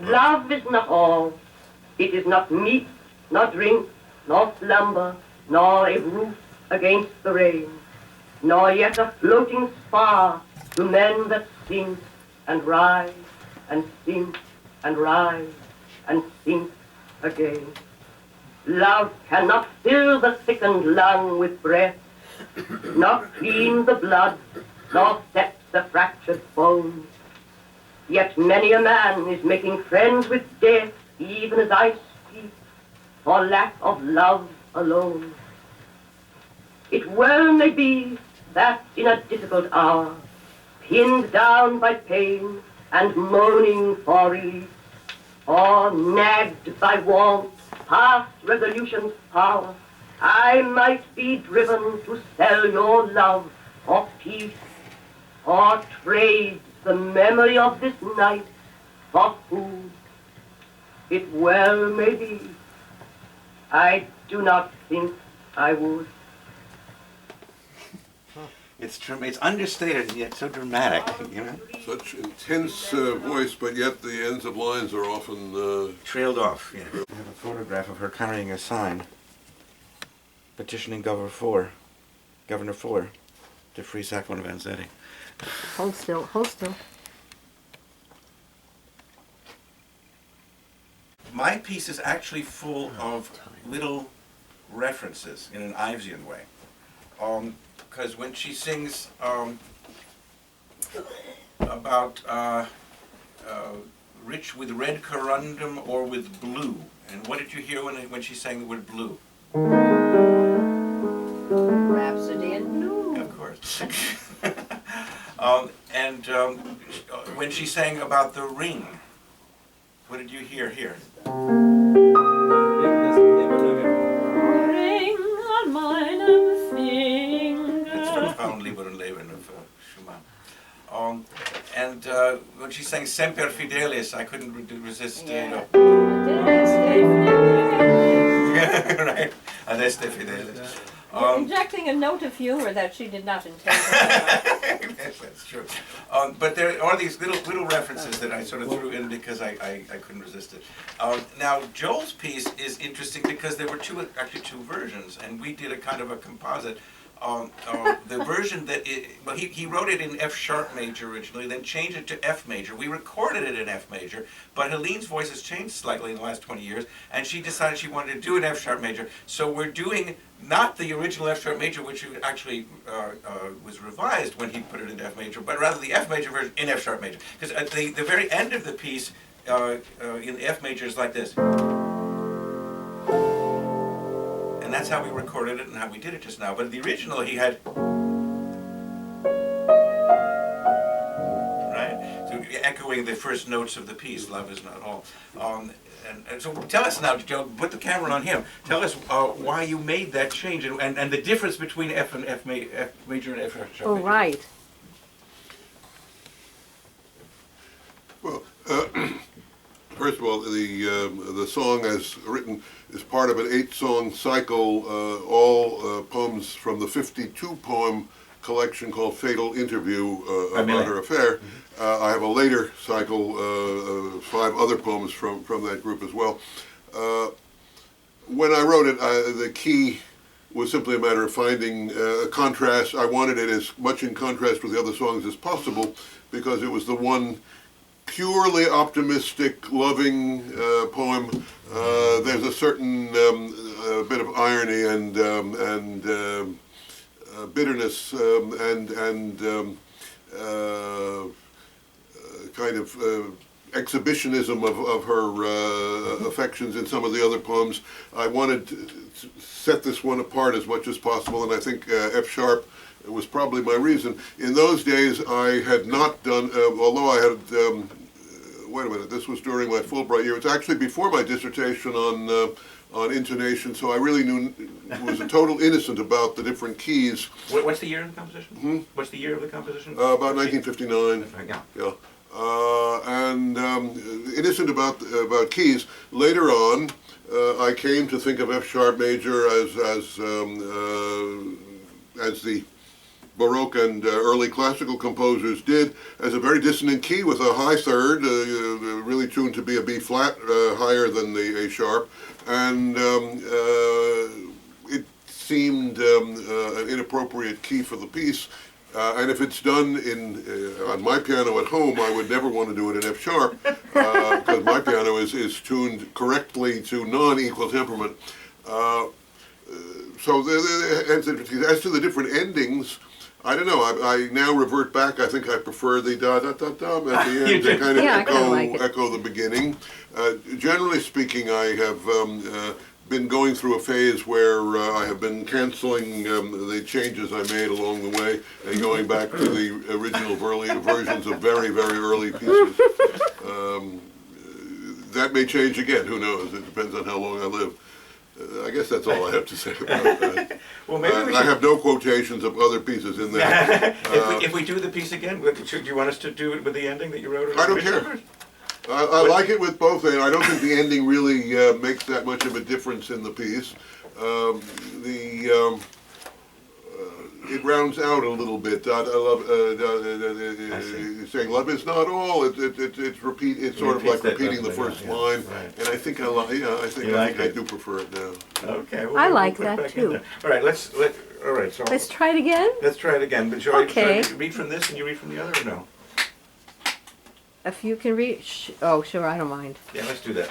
Love is not all. It is not meat, nor drink, nor slumber, nor a roof against the rain, nor yet a floating spar to men that sink and rise, and sink and rise, and sink again. Love cannot fill the thickened lung with breath, nor clean the blood, nor set the fractured bones. Yet many a man is making friends with death, even as I speak, for lack of love alone. It well may be that in a difficult hour, pinned down by pain and moaning for relief, or nagged by warmth past resolution's power, I might be driven to sell your love for peace, or trade the memory of this night for food. It well may be. I do not think I would. It's understated and yet so dramatic, you know? Such intense voice, but yet the ends of lines are often trailed off. Yeah. We have a photograph of her carrying a sign petitioning Governor Fuller to free Sackville and Vanzetti. Hold still, hold still. My piece is actually full of little references in an Ivesian way. Because when she sings about rich with red corundum or with blue, and what did you hear when she sang the word blue? Rhapsody in Blue. Of course. And when she sang about the ring, what did you hear here? Ring on meinem Finger. It's from Frauenliebe und Leben of Schumann. And when she sang Semper Fidelis, I couldn't resist. Yeah. Right. Adeste Fidelis. You're injecting a note of humor that she did not intend. Yes, that's true. But there are these little references that I sort of threw in because I couldn't resist it. Now, Joel's piece is interesting because there were actually two versions, and we did a kind of a composite. The version that he wrote it in F sharp major originally, then changed it to F major. We recorded it in F major, but Helene's voice has changed slightly in the last 20 years, and she decided she wanted to do an F sharp major. So we're doing not the original F sharp major, which actually was revised when he put it in F major, but rather the F major version in F sharp major. Because at the very end of the piece in F major is like this. And that's how we recorded it and how we did it just now. But the original he had, right? So echoing the first notes of the piece, Love Is Not All. And so tell us now, Joe, put the camera on him. Tell us why you made that change and the difference between F and F major and F sharp major. Oh, right. well. First of all, the song as written is part of an 8-song cycle, all poems from the 52-poem collection called Fatal Interview about her affair. I have a later cycle, 5 other poems from that group as well. When I wrote it, the key was simply a matter of finding a contrast. I wanted it as much in contrast with the other songs as possible because it was the one purely optimistic, loving poem. There's a certain bit of irony and bitterness and kind of exhibitionism of her affections in some of the other poems. I wanted to set this one apart as much as possible, and I think F sharp was probably my reason. In those days, I had not done, although I had, wait a minute, this was during my Fulbright year. It's actually before my dissertation on intonation, so I really was a total innocent about the different keys. What's the year of the composition? What's the year of the composition? About 1959. Yeah. And innocent about keys. Later on, I came to think of F sharp major as the Baroque and early classical composers did, as a very dissonant key with a high third, really tuned to be a B flat, higher than the A sharp, and it seemed an inappropriate key for the piece. And if it's done on my piano at home, I would never want to do it in F sharp, because my piano is tuned correctly to non-equal temperament. So as to the different endings, I don't know. I now revert back. I think I prefer the da da da da at the end to kind of Yeah, I kinda like it. echo the beginning. Generally speaking, I have been going through a phase where I have been canceling the changes I made along the way and going back to the original versions of very, very early pieces. That may change again. Who knows? It depends on how long I live. I guess that's all I have to say about that. Well, maybe we I should, have no quotations of other pieces in there. if we do the piece again, do you want us to do it with the ending that you wrote? I don't care. I like it with both. I don't think the ending really makes that much of a difference in the piece. It rounds out a little bit. I love saying love is not all. It's sort of like repeating the first line. Right. And I think I like. Yeah, I think I do prefer it now. Okay. Well, I we'll like put it that back in too. there. All right. All right. So Let's try it again. let's try it again. But shall Okay. I read from this and you read from the other, or no? If you can read, oh, sure, I don't mind. Yeah, let's do that.